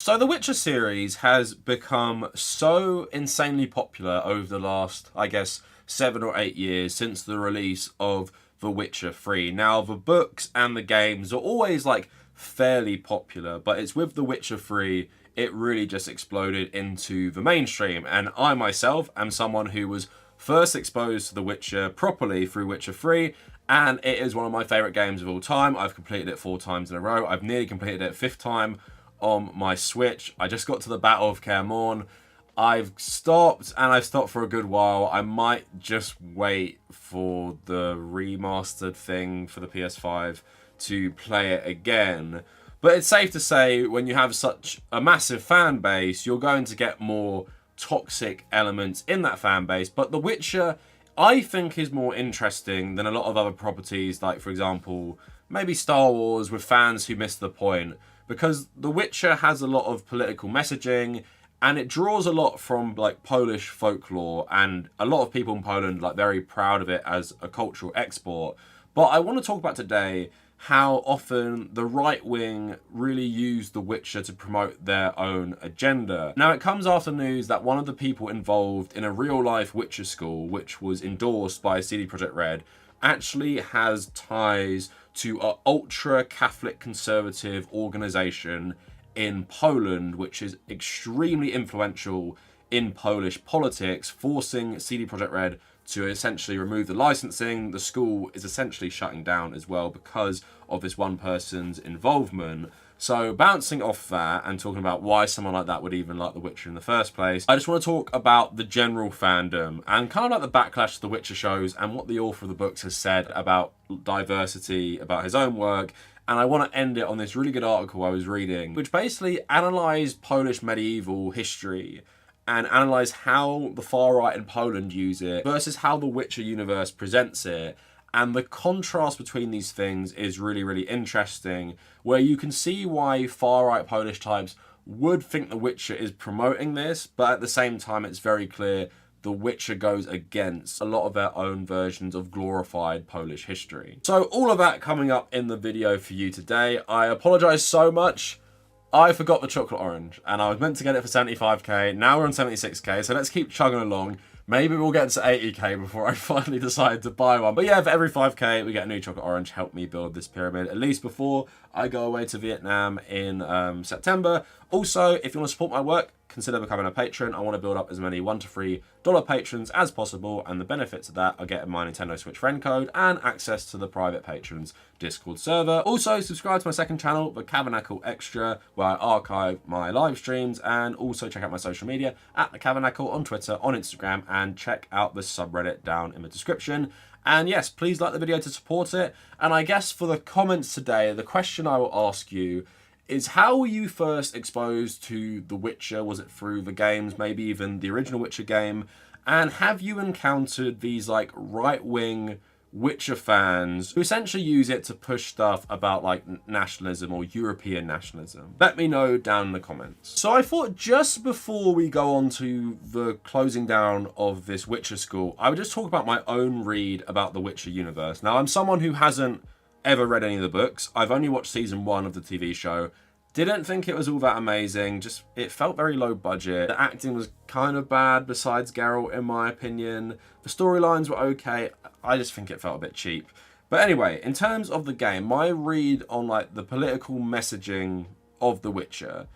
So the Witcher series has become so insanely popular over the last, I guess, 7 or 8 years since the release of The Witcher 3. Now, the books and the games are always like fairly popular, but it's with The Witcher 3 it really just exploded into the mainstream. And I myself am someone who was first exposed to The Witcher properly through Witcher 3, and it is one of my favourite games of all time. I've completed it 4 times in a row. I've nearly completed it 5th time on my Switch. I just got to the Battle of Kaer Morhen. I've stopped, and I've stopped for a good while. I might just wait for the remastered thing for the PS5 to play it again. But it's safe to say, when you have such a massive fan base, you're going to get more toxic elements in that fan base. But The Witcher, I think, is more interesting than a lot of other properties, like, for example, maybe Star Wars, with fans who miss the point. Because The Witcher has a lot of political messaging, and it draws a lot from like Polish folklore, and a lot of people in Poland like very proud of it as a cultural export. But I want to talk about today how often the right wing really use The Witcher to promote their own agenda. Now, it comes after news that one of the people involved in a real life Witcher school, which was endorsed by CD Projekt Red, actually has ties to an ultra-Catholic conservative organisation in Poland, which is extremely influential in Polish politics, forcing CD Projekt Red to essentially remove the licensing. The school is essentially shutting down as well because of this one person's involvement. So bouncing off that and talking about why someone like that would even like The Witcher in the first place, I just want to talk about the general fandom and kind of like the backlash The Witcher shows and what the author of the books has said about diversity, about his own work. And I want to end it on this really good article I was reading, which basically analysed Polish medieval history and analyse how the far right in Poland use it versus how the Witcher universe presents it. And the contrast between these things is really, really interesting, where you can see why far-right Polish types would think The Witcher is promoting this, but at the same time it's very clear The Witcher goes against a lot of their own versions of glorified Polish history. So all of that coming up in the video for you today. I apologise so much. I forgot the chocolate orange, and I was meant to get it for 75k. Now we're on 76k, so let's keep chugging along. Maybe we'll get to 80k before I finally decide to buy one. But yeah, for every 5k, we get a new chocolate orange. Help me build this pyramid, at least before I go away to Vietnam in September. Also, if you want to support my work, consider becoming a patron. I want to build up as many $1 to $3 patrons as possible, and the benefits of that are getting my Nintendo Switch friend code and access to the private patrons Discord server. Also, subscribe to my second channel, the Kavernacle Extra, where I archive my live streams, and also check out my social media at the Kavernacle on Twitter, on Instagram, and check out the subreddit down in the description. And yes, please like the video to support it. And I guess for the comments today, the question I will ask you is, how were you first exposed to The Witcher? Was it through the games, maybe even the original Witcher game? And have you encountered these like right-wing Witcher fans who essentially use it to push stuff about like nationalism or European nationalism? Let me know down in the comments. So I thought just before we go on to the closing down of this Witcher school, I would just talk about my own read about the Witcher universe. Now, I'm someone who hasn't ever read any of the books. I've only watched season 1 of the TV show. Didn't think it was all that amazing. Just, it felt very low budget. The acting was kind of bad besides Geralt, in my opinion. The storylines were okay. I just think it felt a bit cheap. But anyway, in terms of the game, my read on like the political messaging of The Witcher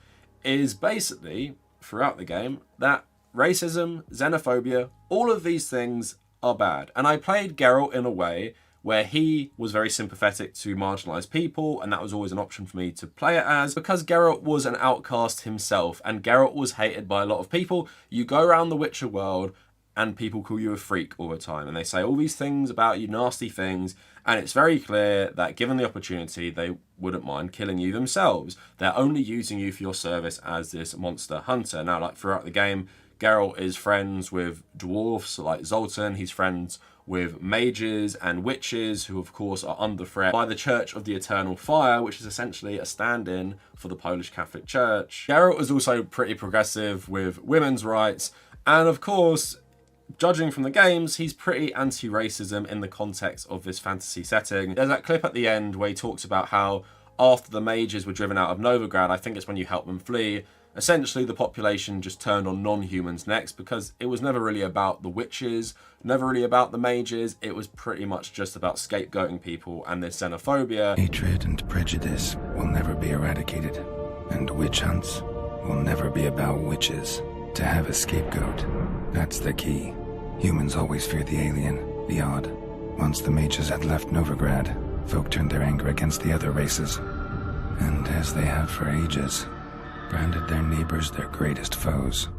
is basically, throughout the game, that racism, xenophobia, all of these things are bad. And I played Geralt in a way where he was very sympathetic to marginalised people, and that was always an option for me to play it as, because Geralt was an outcast himself, and Geralt was hated by a lot of people. You go around the Witcher world, and people call you a freak all the time, and they say all these things about you, nasty things, and it's very clear that given the opportunity, they wouldn't mind killing you themselves. They're only using you for your service as this monster hunter. Now, like throughout the game, Geralt is friends with dwarfs like Zoltan. He's friends with mages and witches, who of course are under threat by the Church of the Eternal Fire, which is essentially a stand-in for the Polish Catholic Church. Geralt is also pretty progressive with women's rights, and of course, judging from the games, he's pretty anti-racism in the context of this fantasy setting. There's that clip at the end where he talks about how after the mages were driven out of Novigrad, I think it's when you help them flee, essentially the population just turned on non-humans next, because it was never really about the witches, never really about the mages. It was pretty much just about scapegoating people and their xenophobia. Hatred and prejudice will never be eradicated, and witch hunts will never be about witches. To have a scapegoat, that's the key. Humans always fear the alien, the odd. Once the mages had left Novigrad, folk turned their anger against the other races, and as they have for ages, branded their neighbors their greatest foes.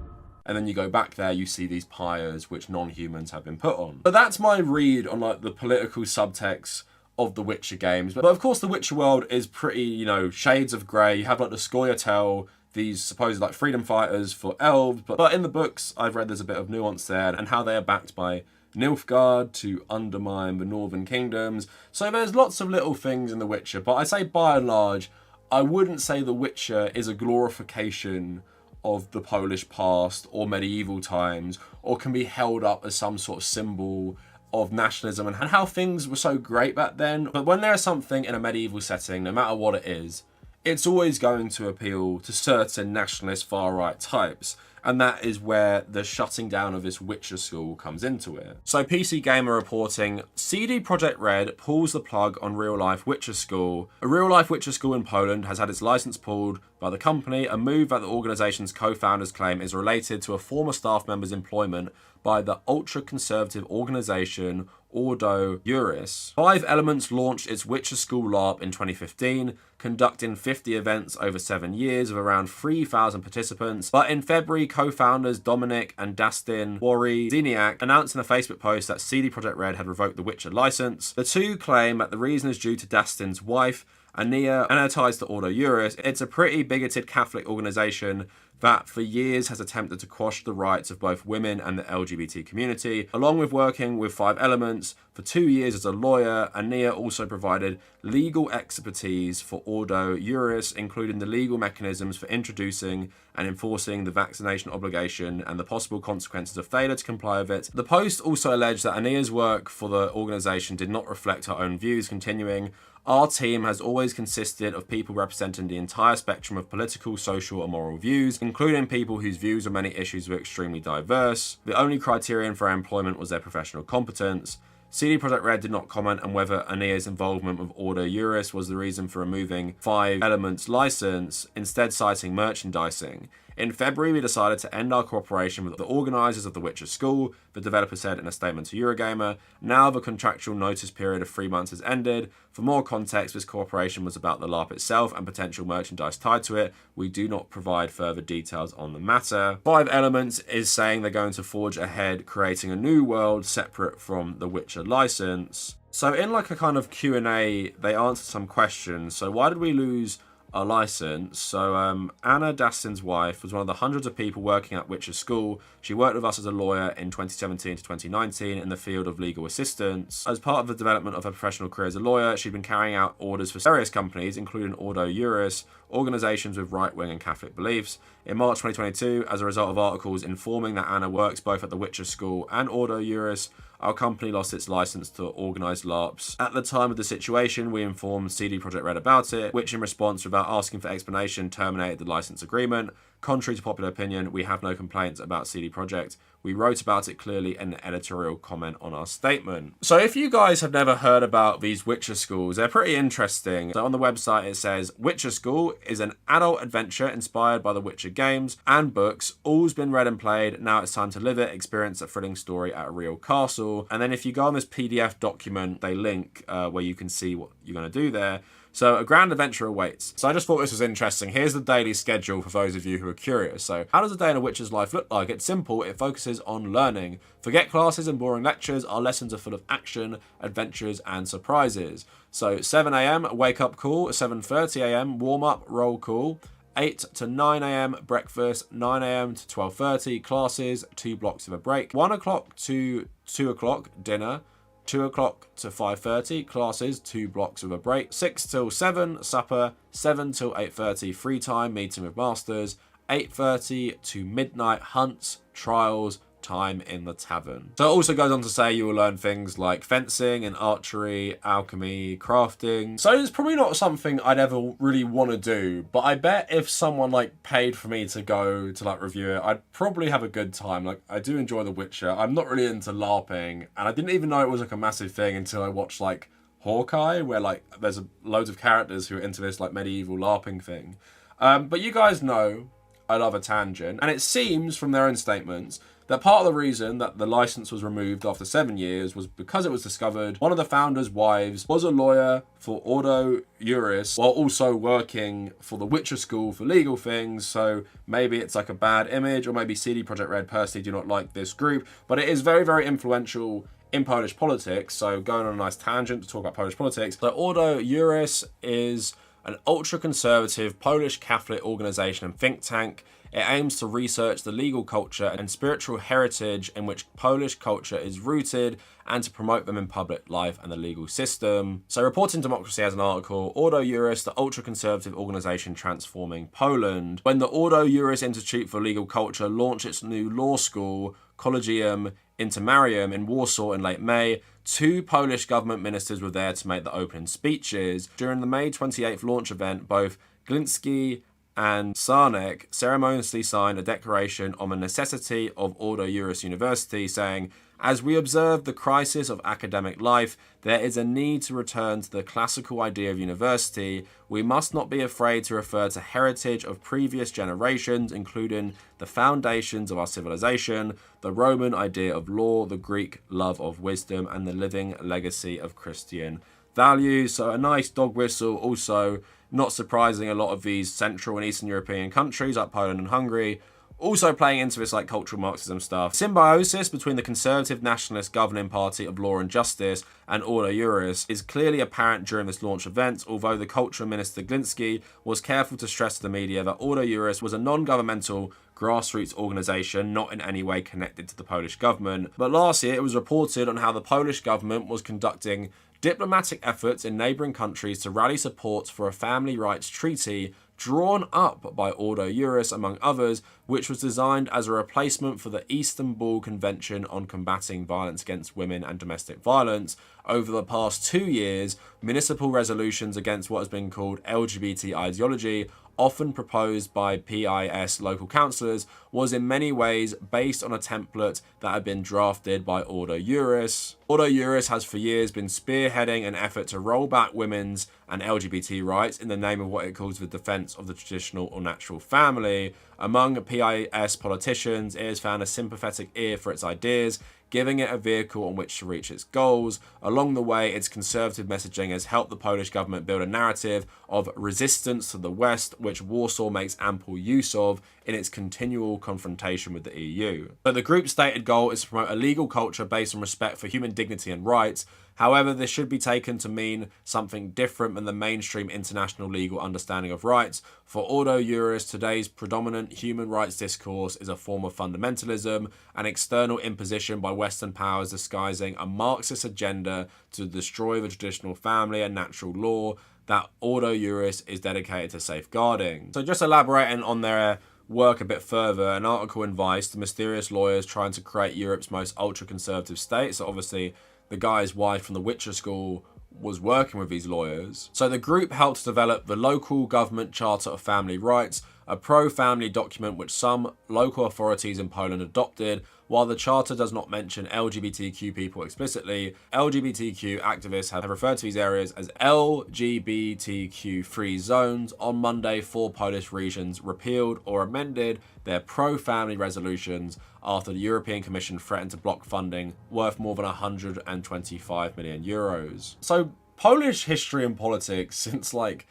And then you go back there, you see these pyres which non-humans have been put on. But that's my read on like the political subtext of the Witcher games. But of course the Witcher world is pretty, you know, shades of grey. You have like the Scoia'tael, these supposed like freedom fighters for elves, but in the books I've read there's a bit of nuance there, and how they are backed by Nilfgaard to undermine the northern kingdoms. So there's lots of little things in The Witcher, but I'd say by and large, I wouldn't say The Witcher is a glorification of the Polish past or medieval times, or can be held up as some sort of symbol of nationalism and how things were so great back then. But when there is something in a medieval setting, no matter what it is, it's always going to appeal to certain nationalist far-right types. And that is where the shutting down of this Witcher school comes into it. So PC Gamer reporting, CD Projekt Red pulls the plug on real-life Witcher school. A real-life Witcher school in Poland has had its license pulled by the company, a move that the organization's co-founders claim is related to a former staff member's employment by the ultra-conservative organization Ordo Iuris. 5 Elements launched its Witcher School LARP in 2015, conducting 50 events over 7 years of around 3,000 participants. But in February, co-founders Dominic and Dustin Wawrzyniak announced in a Facebook post that CD Projekt Red had revoked the Witcher license. The two claim that the reason is due to Dustin's wife, Ania, and her ties to Ordo Iuris. It's a pretty bigoted Catholic organisation that for years has attempted to quash the rights of both women and the LGBT community. Along with working with 5 Elements for 2 years as a lawyer, Ania also provided legal expertise for Ordo Iuris, including the legal mechanisms for introducing and enforcing the vaccination obligation and the possible consequences of failure to comply with it. The post also alleged that Ania's work for the organisation did not reflect her own views, continuing, "Our team has always consisted of people representing the entire spectrum of political, social, and moral views, including people whose views on many issues were extremely diverse. The only criterion for our employment was their professional competence." CD Projekt Red did not comment on whether Ania's involvement with Ordo Iuris was the reason for removing 5 Elements' license, instead citing merchandising. In February, we decided to end our cooperation with the organisers of the Witcher School, the developer said in a statement to Eurogamer. Now the contractual notice period of 3 months has ended. For more context, this cooperation was about the LARP itself and potential merchandise tied to it. We do not provide further details on the matter. 5 Elements is saying they're going to forge ahead, creating a new world separate from the Witcher license. So in like a kind of Q&A, they answered some questions. So why did we lose a license? So Anna, Dustin's wife, was one of the hundreds of people working at Witcher School. She worked with us as a lawyer in 2017 to 2019 in the field of legal assistance. As part of the development of her professional career as a lawyer, she'd been carrying out orders for various companies, including Ordo Iuris, organisations with right-wing and Catholic beliefs. In March 2022, as a result of articles informing that Anna works both at the Witcher School and Ordo Iuris, our company lost its license to organise LARPs. At the time of the situation, we informed CD Projekt Red about it, which in response, without asking for explanation, terminated the license agreement. Contrary to popular opinion, we have no complaints about CD Projekt. We wrote about it clearly in the editorial comment on our statement. So if you guys have never heard about these Witcher schools, they're pretty interesting. So on the website it says, Witcher School is an adult adventure inspired by the Witcher games and books. All's been read and played. Now it's time to live it. Experience a thrilling story at a real castle. And then if you go on this PDF document, they link where you can see what you're going to do there. So a grand adventure awaits. So I just thought this was interesting. Here's the daily schedule for those of you who are curious. So how does a day in a Witcher's life look like? It's simple. It focuses on learning. Forget classes and boring lectures. Our lessons are full of action, adventures, and surprises. So 7 a.m. wake up call, 7:30 a.m. warm up, roll call, 8 to 9 a.m. breakfast, 9 a.m. to 12:30 classes, 2 blocks of a break, 1 o'clock to 2 o'clock dinner, 2 o'clock to 5:30 classes, 2 blocks of a break, 6 till 7 supper, 7 till 8:30 free time meeting with masters, 8:30 to midnight hunts, trials, time in the tavern. So it also goes on to say you will learn things like fencing and archery, alchemy, crafting. So it's probably not something I'd ever really want to do, but I bet if someone like paid for me to go to like review it, I'd probably have a good time. Like, I do enjoy The Witcher. I'm not really into LARPing, and I didn't even know it was like a massive thing until I watched like Hawkeye, where like there's loads of characters who are into this like medieval LARPing thing. But you guys know I love a tangent, and it seems from their own statements that part of the reason that the license was removed after 7 years was because it was discovered one of the founders' wives was a lawyer for Ordo Iuris while also working for the Witcher School for legal things. So maybe it's like a bad image, or maybe CD Projekt Red personally do not like this group, but it is very, very influential in Polish politics. So going on a nice tangent to talk about Polish politics. So Ordo Iuris is an ultra-conservative Polish Catholic organisation and think tank. It aims to research the legal culture and spiritual heritage in which Polish culture is rooted and to promote them in public life and the legal system. So Reporting Democracy has an article, Ordo Iuris, the ultra-conservative organisation transforming Poland. When the Ordo Iuris Institute for Legal Culture launched its new law school, Collegium Intermarium in Warsaw in late May, 2 Polish government ministers were there to make the opening speeches. During the May 28th launch event, both Glinski and Sarnek ceremoniously signed a declaration on the necessity of Ordo Iuris University, saying, "As we observe the crisis of academic life, there is a need to return to the classical idea of university. We must not be afraid to refer to heritage of previous generations, including the foundations of our civilization, the Roman idea of law, the Greek love of wisdom, and the living legacy of Christian values." So a nice dog whistle. Also, not surprising, a lot of these Central and Eastern European countries like Poland and Hungary also playing into this like cultural Marxism stuff. Symbiosis between the conservative nationalist governing party of Law and Justice and Ordo Iuris is clearly apparent during this launch event, although the culture minister Glinski was careful to stress to the media that Ordo Iuris was a non-governmental grassroots organisation not in any way connected to the Polish government. But last year it was reported on how the Polish government was conducting diplomatic efforts in neighbouring countries to rally support for a family rights treaty drawn up by Ordo Iuris, among others, which was designed as a replacement for the Istanbul Convention on Combating Violence Against Women and Domestic Violence. Over the past 2 years, municipal resolutions against what has been called LGBT ideology, often proposed by PIS local councillors, was in many ways based on a template that had been drafted by Ordo Iuris. Ordo Iuris has for years been spearheading an effort to roll back women's and LGBT rights in the name of what it calls the defence of the traditional or natural family. Among PIS politicians, it has found a sympathetic ear for its ideas, giving it a vehicle on which to reach its goals. Along the way, its conservative messaging has helped the Polish government build a narrative of resistance to the West, which Warsaw makes ample use of in its continual confrontation with the EU. But the group's stated goal is to promote a legal culture based on respect for human dignity and rights. However, this should be taken to mean something different than the mainstream international legal understanding of rights. For Ordo Iuris, today's predominant human rights discourse is a form of fundamentalism, an external imposition by Western powers disguising a Marxist agenda to destroy the traditional family and natural law that Ordo Iuris is dedicated to safeguarding. So just elaborating on their work a bit further, an article in Vice, the mysterious lawyers trying to create Europe's most ultra-conservative state. So obviously the guy's wife from the Witcher School was working with these lawyers. So the group helped develop the Local Government Charter of Family Rights, a pro-family document which some local authorities in Poland adopted. While the charter does not mention LGBTQ people explicitly, LGBTQ activists have referred to these areas as LGBTQ-free zones. On Monday, 4 Polish regions repealed or amended their pro-family resolutions after the European Commission threatened to block funding worth more than 125 million euros. So Polish history and politics since like,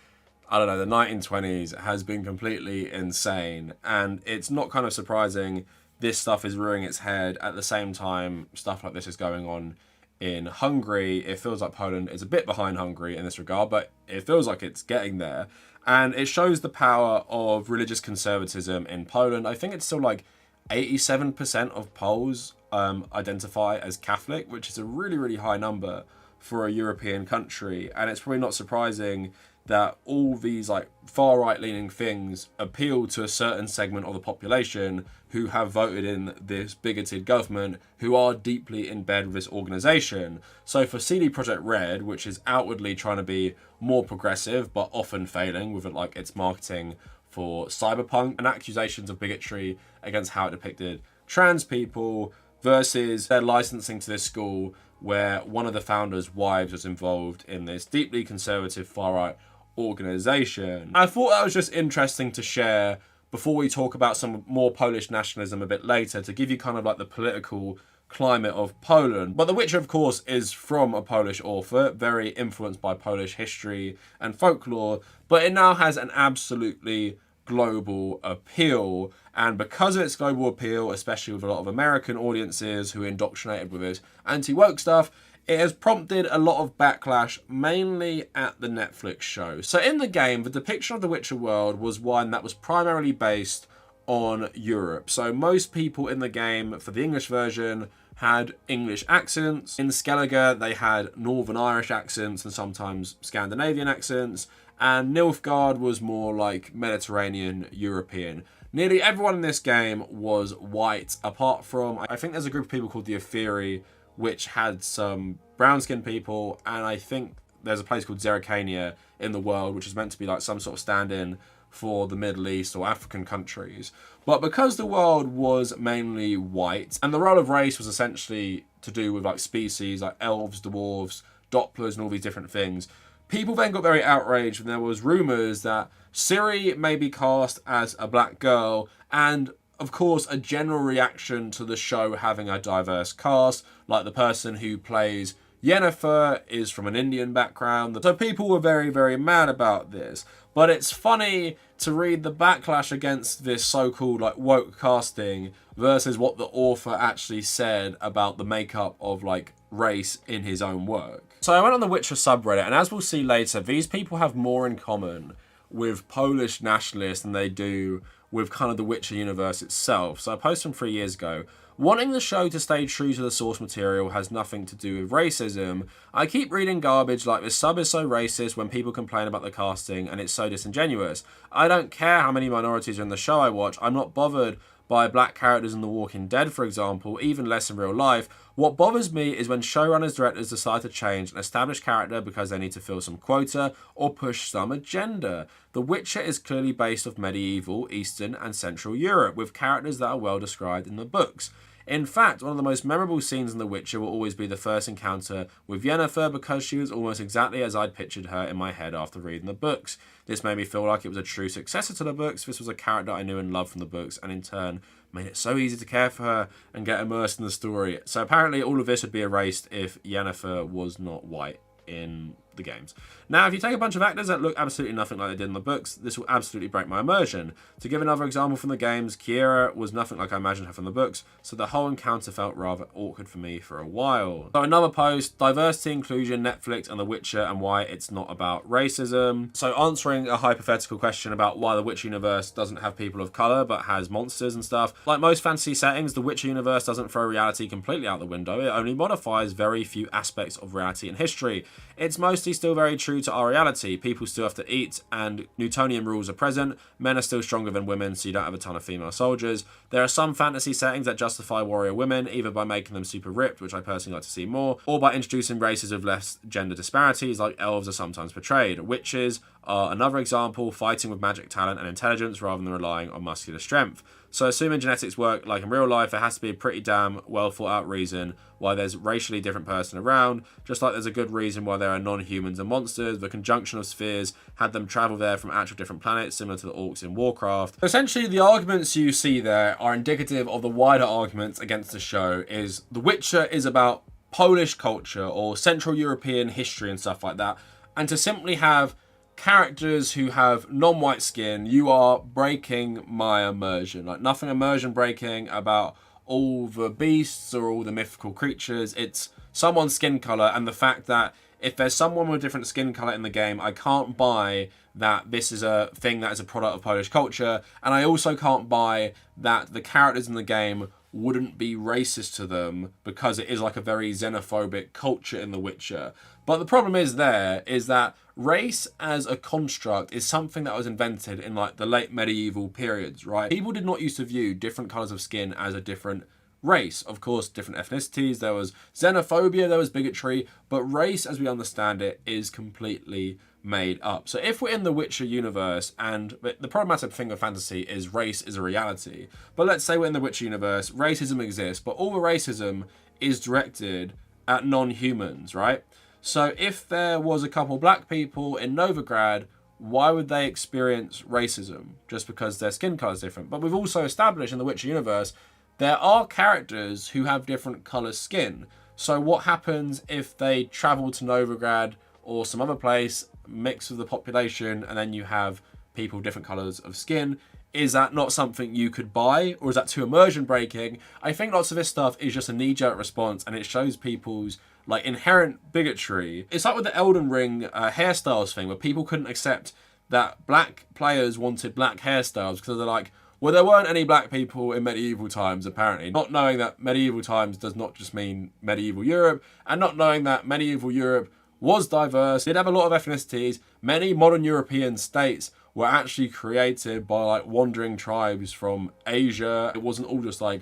I don't know, the 1920s has been completely insane, and it's not kind of surprising this stuff is rearing its head. At the same time, stuff like this is going on in Hungary. It feels like Poland is a bit behind Hungary in this regard, but it feels like it's getting there. And it shows the power of religious conservatism in Poland. I think it's still like 87% of Poles identify as Catholic, which is a really, really high number for a European country. And it's probably not surprising that all these like far right leaning things appeal to a certain segment of the population who have voted in this bigoted government, who are deeply in bed with this organization. So for CD Projekt Red, which is outwardly trying to be more progressive but often failing with like its marketing for cyberpunk and accusations of bigotry against how it depicted trans people, versus their licensing to this school where one of the founders' wives was involved in this deeply conservative far-right organization. I thought that was just interesting to share before we talk about some more Polish nationalism a bit later, to give you kind of like the political climate of Poland. But The Witcher, of course, is from a Polish author, very influenced by Polish history and folklore, but it now has an absolutely global appeal. And because of its global appeal, especially with a lot of American audiences who are indoctrinated with its anti-woke stuff, it has prompted a lot of backlash, mainly at the Netflix show. So in the game, the depiction of the Witcher world was one that was primarily based on Europe. So most people in the game, for the English version, had English accents. In Skellige, they had Northern Irish accents and sometimes Scandinavian accents. And Nilfgaard was more like Mediterranean European. Nearly everyone in this game was white, apart from, I think there's a group of people called the Ephiri, which had some brown-skinned people, and I think there's a place called Zerikania in the world, which is meant to be like some sort of stand-in for the Middle East or African countries. But because the world was mainly white, and the role of race was essentially to do with like species, like elves, dwarves, Dopplers, and all these different things, people then got very outraged when there was rumours that Ciri may be cast as a black girl, and of course a general reaction to the show having a diverse cast, like the person who plays Yennefer is from an Indian background. So people were very, very mad about this. But it's funny to read the backlash against this so-called like woke casting versus what the author actually said about the makeup of like race in his own work. So I went on the Witcher subreddit, and as we'll see later, these people have more in common with Polish nationalists than they do with kind of the Witcher universe itself. So I posted them 3 years ago. Wanting the show to stay true to the source material has nothing to do with racism. I keep reading garbage like this sub is so racist when people complain about the casting and it's so disingenuous. I don't care how many minorities are in the show I watch. I'm not bothered by black characters in The Walking Dead, for example, even less in real life. What bothers me is when showrunners, directors decide to change an established character because they need to fill some quota or push some agenda. The Witcher is clearly based off medieval, Eastern and Central Europe, with characters that are well described in the books. In fact, one of the most memorable scenes in The Witcher will always be the first encounter with Yennefer, because she was almost exactly as I'd pictured her in my head after reading the books. This made me feel like it was a true successor to the books. This was a character I knew and loved from the books, and in turn made it so easy to care for her and get immersed in the story. So apparently all of this would be erased if Yennefer was not white in the games. Now, if you take a bunch of actors that look absolutely nothing like they did in the books, this will absolutely break my immersion. To give another example from the games, Kiera was nothing like I imagined her from the books, so the whole encounter felt rather awkward for me for a while. So another post, diversity, inclusion, Netflix and The Witcher and why it's not about racism. So answering a hypothetical question about why the Witcher universe doesn't have people of colour but has monsters and stuff. Like most fantasy settings, the Witcher universe doesn't throw reality completely out the window, it only modifies very few aspects of reality and history. It's mostly still very true to our reality. People still have to eat, and Newtonian rules are present. Men are still stronger than women, so you don't have a ton of female soldiers. There are some fantasy settings that justify warrior women, either by making them super ripped, which I personally like to see more, or by introducing races with less gender disparities, like elves are sometimes portrayed. Witches are another example, fighting with magic talent and intelligence rather than relying on muscular strength. So assuming genetics work like in real life, there has to be a pretty damn well thought out reason why there's a racially different person around, just like there's a good reason why there are non-humans and monsters. The conjunction of spheres had them travel there from actual different planets, similar to the orcs in Warcraft. Essentially, the arguments you see there are indicative of the wider arguments against the show. Is The Witcher is about Polish culture or Central European history and stuff like that, and to simply have characters who have non-white skin, you are breaking my immersion. Like, nothing immersion breaking about all the beasts or all the mythical creatures. It's someone's skin color, and the fact that if there's someone with a different skin color in the game, I can't buy that this is a thing that is a product of Polish culture, and I also can't buy that the characters in the game wouldn't be racist to them because it is like a very xenophobic culture in The Witcher. But the problem is that race as a construct is something that was invented in like the late medieval periods, right? People did not used to view different colours of skin as a different race. Of course, different ethnicities, there was xenophobia, there was bigotry, but race as we understand it is completely made up. So if we're in the Witcher universe, and the problematic thing with fantasy is race is a reality, but let's say we're in the Witcher universe, racism exists, but all the racism is directed at non-humans, right? So if there was a couple black people in Novigrad, why would they experience racism? Just because their skin color is different. But we've also established in the Witcher universe, there are characters who have different color skin. So what happens if they travel to Novigrad or some other place, mix with the population, and then you have people with different colors of skin? Is that not something you could buy, or is that too immersion breaking? I think lots of this stuff is just a knee-jerk response, and it shows people's like inherent bigotry. It's like with the Elden Ring hairstyles thing, where people couldn't accept that black players wanted black hairstyles because they're like, well, there weren't any black people in medieval times, apparently. Not knowing that medieval times does not just mean medieval Europe, and not knowing that medieval Europe was diverse, did have a lot of ethnicities. Many modern European states were actually created by like wandering tribes from Asia. It wasn't all just like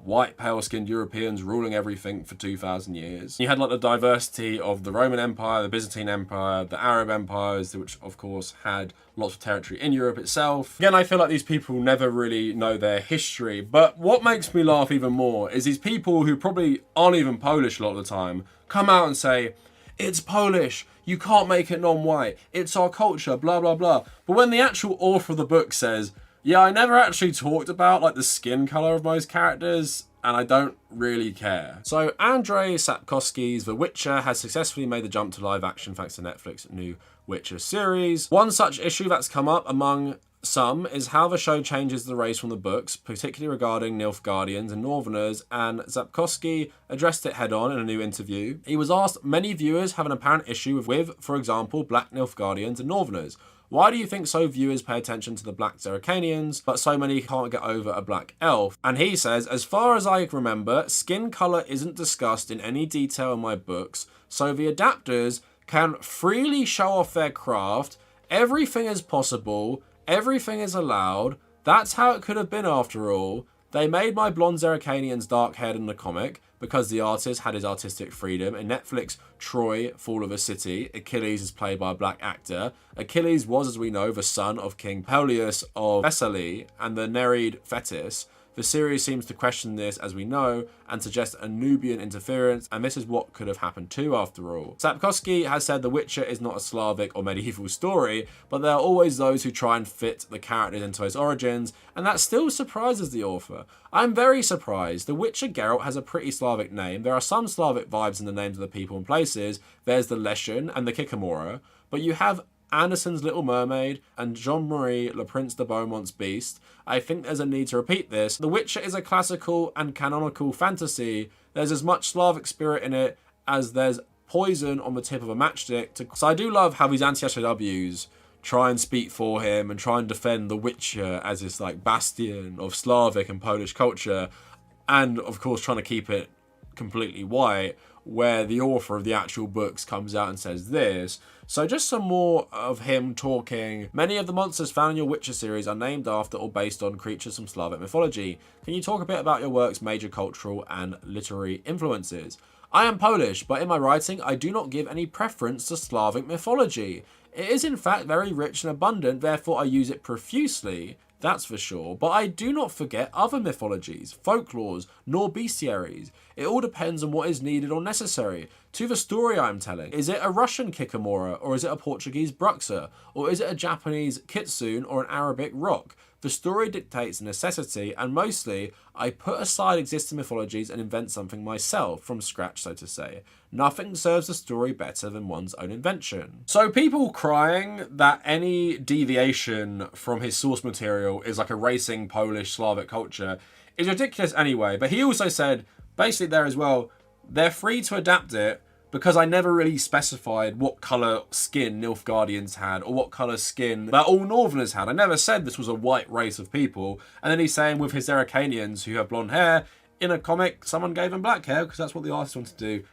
white pale-skinned Europeans ruling everything for 2,000 years. You had like the diversity of the Roman Empire, the Byzantine Empire, the Arab empires, which of course had lots of territory in Europe itself. Again, I feel like these people never really know their history, but what makes me laugh even more is these people who probably aren't even Polish a lot of the time come out and say, it's Polish, you can't make it non-white, it's our culture, blah blah blah. But when the actual author of the book says, yeah, I never actually talked about like the skin color of most characters, and I don't really care. So Andrzej Sapkowski's The Witcher has successfully made the jump to live action thanks to Netflix's new Witcher series. One such issue that's come up among some is how the show changes the race from the books, particularly regarding Nilfgaardians and Northerners, and Sapkowski addressed it head-on in a new interview. He was asked, many viewers have an apparent issue with, for example, black Nilfgaardians and Northerners. Why do you think so viewers pay attention to the black Zerrikanians, but so many can't get over a black elf? And he says, as far as I remember, skin colour isn't discussed in any detail in my books, so the adapters can freely show off their craft, everything is possible, everything is allowed, that's how it could have been after all. They made my blonde Zerrikanians dark-haired in the comic, because the artist had his artistic freedom. In Netflix Troy, Fall of a City, Achilles is played by a black actor. Achilles was, as we know, the son of King Peleus of Thessaly and the Nereid Thetis. The series seems to question this, as we know, and suggest a Nubian interference, and this is what could have happened too, after all. Sapkowski has said The Witcher is not a Slavic or medieval story, but there are always those who try and fit the characters into his origins, and that still surprises the author. I'm very surprised. The Witcher Geralt has a pretty Slavic name. There are some Slavic vibes in the names of the people and places. There's the Leshen and the Kikamora, but you have Anderson's Little Mermaid and Jean-Marie Le Prince de Beaumont's Beast. I think there's a need to repeat this. The Witcher is a classical and canonical fantasy. There's as much Slavic spirit in it as there's poison on the tip of a matchstick. So I do love how these anti-SJWs try and speak for him and try and defend The Witcher as this like bastion of Slavic and Polish culture, and of course trying to keep it completely white, where the author of the actual books comes out and says this. So just some more of him talking. Many of the monsters found in your Witcher series are named after or based on creatures from Slavic mythology. Can you talk a bit about your work's major cultural and literary influences? I am Polish, but in my writing I do not give any preference to Slavic mythology. It is in fact very rich and abundant, therefore I use it profusely, that's for sure, but I do not forget other mythologies, folklores, nor bestiaries. It all depends on what is needed or necessary to the story I am telling. Is it a Russian Kikamora, or is it a Portuguese Bruxa, or is it a Japanese Kitsune or an Arabic Rock? The story dictates necessity, and mostly, I put aside existing mythologies and invent something myself, from scratch so to say. Nothing serves the story better than one's own invention. So people crying that any deviation from his source material is like erasing Polish Slavic culture is ridiculous anyway, but he also said, basically there as well, they're free to adapt it, because I never really specified what colour skin Nilfgaardians had or what colour skin that all Northerners had. I never said this was a white race of people. And then he's saying with his Zerrikanians who have blonde hair, in a comic, someone gave him black hair because that's what the artist wanted to do,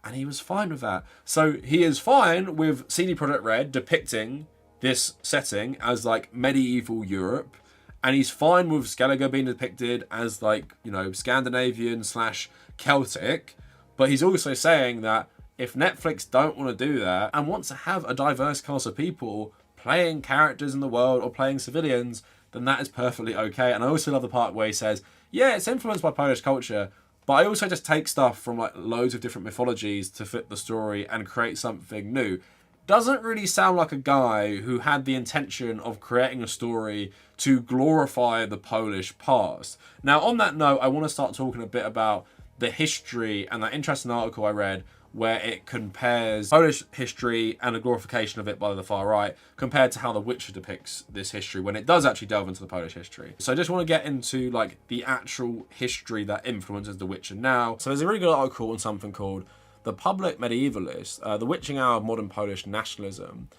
and he was fine with that. So he is fine with CD Projekt Red depicting this setting as like medieval Europe, and he's fine with Skellige being depicted as like, you know, Scandinavian / Celtic, but he's also saying that if Netflix don't want to do that and want to have a diverse cast of people playing characters in the world or playing civilians, then that is perfectly okay. And I also love the part where he says, yeah, it's influenced by Polish culture, but I also just take stuff from like loads of different mythologies to fit the story and create something new. Doesn't really sound like a guy who had the intention of creating a story to glorify the Polish past. Now, on that note, I want to start talking a bit about the history and that interesting article I read where it compares Polish history and a glorification of it by the far right compared to how The Witcher depicts this history when it does actually delve into the Polish history. So I just want to get into like the actual history that influences The Witcher now. So there's a really good article on something called The Public Medievalist, The Witching Hour of Modern Polish Nationalism,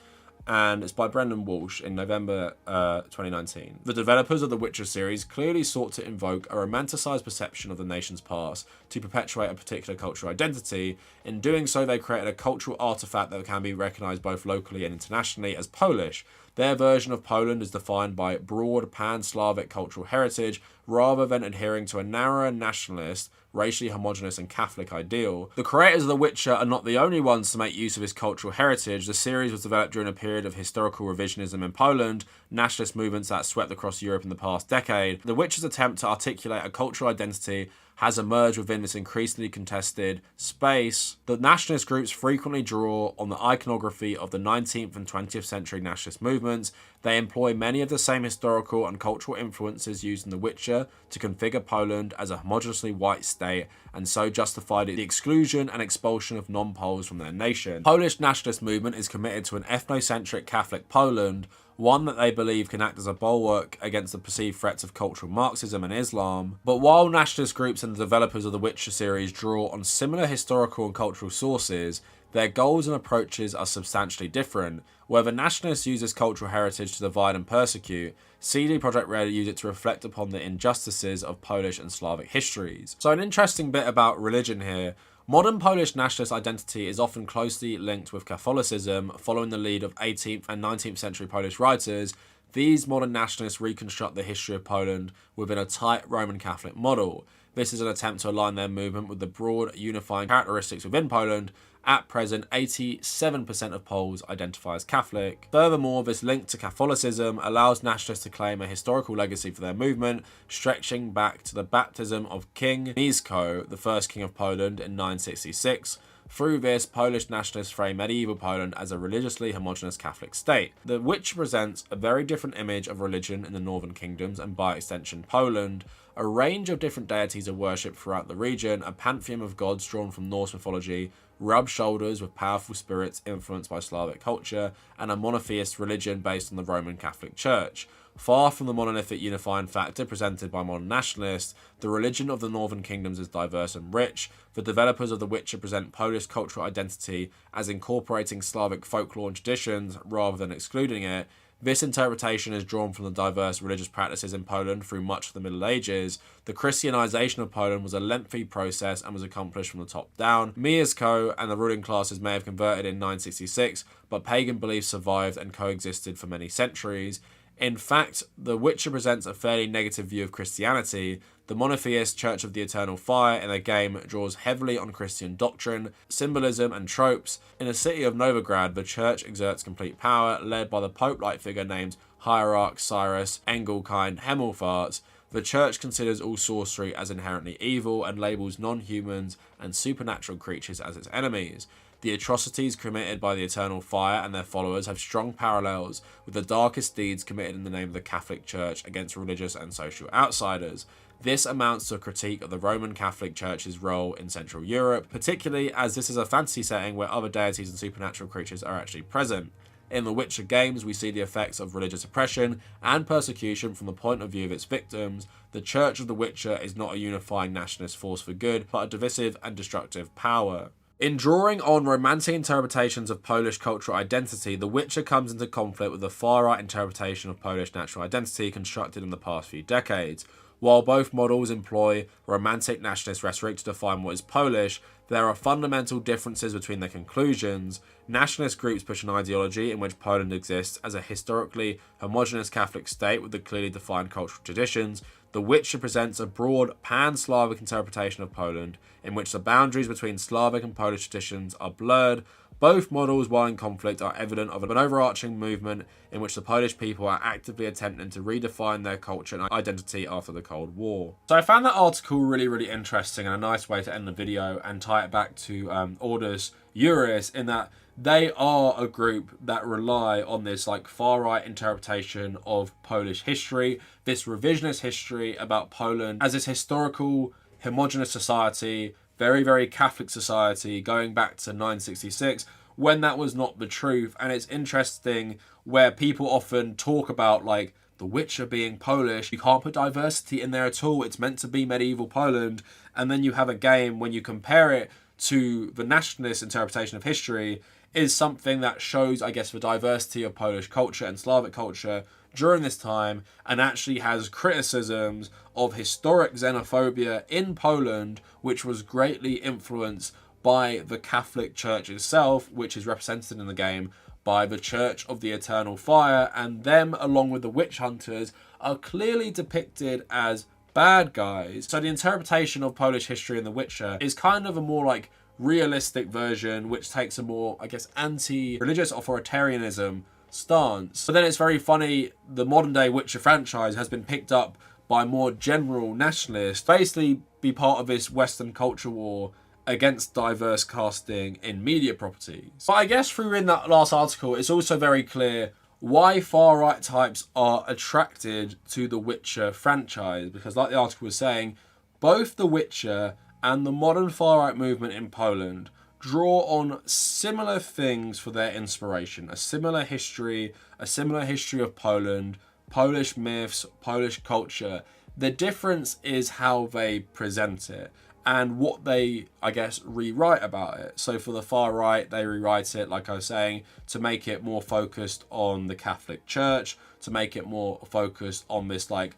and it's by Brendan Walsh in November 2019. The developers of the Witcher series clearly sought to invoke a romanticized perception of the nation's past to perpetuate a particular cultural identity. In doing so, they created a cultural artifact that can be recognized both locally and internationally as Polish. Their version of Poland is defined by broad pan-Slavic cultural heritage rather than adhering to a narrower nationalist, racially homogenous and Catholic ideal. The creators of The Witcher are not the only ones to make use of this cultural heritage. The series was developed during a period of historical revisionism in Poland, nationalist movements that swept across Europe in the past decade. The Witcher's attempt to articulate a cultural identity has emerged within this increasingly contested space. The nationalist groups frequently draw on the iconography of the 19th and 20th century nationalist movements. They employ many of the same historical and cultural influences used in The Witcher to configure Poland as a homogeneously white state, and so justified the exclusion and expulsion of non-Poles from their nation. Polish nationalist movement is committed to an ethnocentric Catholic Poland, one that they believe can act as a bulwark against the perceived threats of cultural Marxism and Islam. But while nationalist groups and the developers of the Witcher series draw on similar historical and cultural sources, their goals and approaches are substantially different. Whether nationalists use this cultural heritage to divide and persecute, CD Projekt Red use it to reflect upon the injustices of Polish and Slavic histories. So an interesting bit about religion here. Modern Polish nationalist identity is often closely linked with Catholicism. Following the lead of 18th and 19th century Polish writers, these modern nationalists reconstruct the history of Poland within a tight Roman Catholic model. This is an attempt to align their movement with the broad unifying characteristics within Poland. At present, 87% of Poles identify as Catholic. Furthermore, this link to Catholicism allows nationalists to claim a historical legacy for their movement, stretching back to the baptism of King Mieszko, the first king of Poland, in 966. Through this, Polish nationalists frame medieval Poland as a religiously homogeneous Catholic state, which presents a very different image of religion in the northern kingdoms and by extension Poland. A range of different deities are worshipped throughout the region, a pantheon of gods drawn from Norse mythology, rub shoulders with powerful spirits influenced by Slavic culture, and a monotheist religion based on the Roman Catholic Church. Far from the monolithic unifying factor presented by modern nationalists, the religion of the northern kingdoms is diverse and rich. The developers of The Witcher present Polish cultural identity as incorporating Slavic folklore and traditions rather than excluding it. This interpretation is drawn from the diverse religious practices in Poland through much of the Middle Ages. The Christianization of Poland was a lengthy process and was accomplished from the top down. Mieszko and the ruling classes may have converted in 966, but pagan beliefs survived and coexisted for many centuries. In fact, The Witcher presents a fairly negative view of Christianity. The monotheist Church of the Eternal Fire in the game draws heavily on Christian doctrine, symbolism, and tropes. In the city of Novigrad, the church exerts complete power, led by the pope-like figure named Hierarch Cyrus Engelkind Hemmelfart. The church considers all sorcery as inherently evil and labels non-humans and supernatural creatures as its enemies. The atrocities committed by the Eternal Fire and their followers have strong parallels with the darkest deeds committed in the name of the Catholic Church against religious and social outsiders. This amounts to a critique of the Roman Catholic Church's role in Central Europe, particularly as this is a fantasy setting where other deities and supernatural creatures are actually present. In the Witcher games, we see the effects of religious oppression and persecution from the point of view of its victims. The Church of the Witcher is not a unifying nationalist force for good, but a divisive and destructive power. In drawing on romantic interpretations of Polish cultural identity, The Witcher comes into conflict with the far-right interpretation of Polish national identity constructed in the past few decades. While both models employ romantic nationalist rhetoric to define what is Polish, there are fundamental differences between their conclusions. Nationalist groups push an ideology in which Poland exists as a historically homogeneous Catholic state with clearly defined cultural traditions. The Witcher presents a broad pan-Slavic interpretation of Poland, in which the boundaries between Slavic and Polish traditions are blurred. Both models, while in conflict, are evident of an overarching movement in which the Polish people are actively attempting to redefine their culture and identity after the Cold War. So I found that article really, really interesting and a nice way to end the video and tie it back to Ordo Iuris, in that they are a group that rely on this like far-right interpretation of Polish history, this revisionist history about Poland as this historical homogenous society, very, very Catholic society going back to 966, when that was not the truth. And it's interesting where people often talk about like The Witcher being Polish. You can't put diversity in there at all. It's meant to be medieval Poland. And then you have a game, when you compare it to the nationalist interpretation of history, is something that shows, I guess, the diversity of Polish culture and Slavic culture during this time, and actually has criticisms of historic xenophobia in Poland, which was greatly influenced by the Catholic Church itself, which is represented in the game by the Church of the Eternal Fire, and them, along with the witch hunters, are clearly depicted as bad guys. So the interpretation of Polish history in The Witcher is kind of a more like realistic version, which takes a more, I guess, anti-religious authoritarianism stance. But then it's very funny, the modern day Witcher franchise has been picked up by more general nationalists, basically be part of this Western culture war against diverse casting in media properties. But I guess through in that last article, it's also very clear why far-right types are attracted to the Witcher franchise, because like the article was saying, both the Witcher and the modern far-right movement in Poland draw on similar things for their inspiration. A similar history of Poland, Polish myths, Polish culture. The difference is how they present it and what they, I guess, rewrite about it. So for the far right, they rewrite it, like I was saying, to make it more focused on the Catholic Church, to make it more focused on this like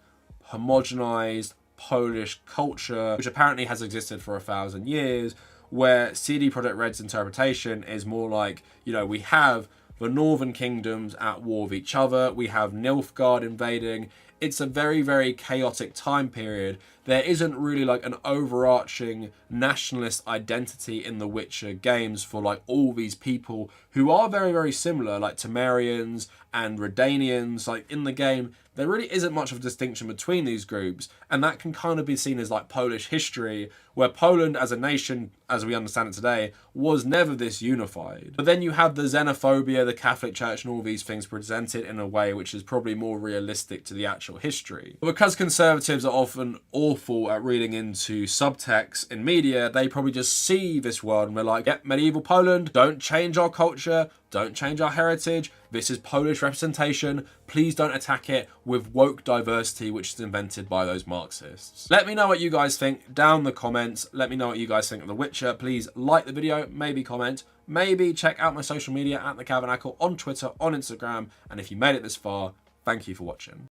homogenized Polish culture, which apparently has existed for 1,000 years, where CD Projekt Red's interpretation is more like, you know, we have the northern kingdoms at war with each other, we have Nilfgaard invading. It's a very, very chaotic time period. There isn't really like an overarching nationalist identity in the Witcher games for like all these people who are very, very similar, like Temerians and Redanians. Like in the game, there really isn't much of a distinction between these groups, and that can kind of be seen as like Polish history, where Poland as a nation, as we understand it today, was never this unified. But then you have the xenophobia, the Catholic Church, and all these things presented in a way which is probably more realistic to the actual history. But because conservatives are often awful at reading into subtext in media, they probably just see this world and they're like, yep, medieval Poland, don't change our culture, don't change our heritage, this is Polish representation, please don't attack it with woke diversity which is invented by those Marxists. Let me know what you guys think down in the comments. Let me know what you guys think of The Witcher. Please like the video, maybe comment, maybe check out my social media at the Kavernacle on Twitter, on Instagram, and if you made it this far, thank you for watching.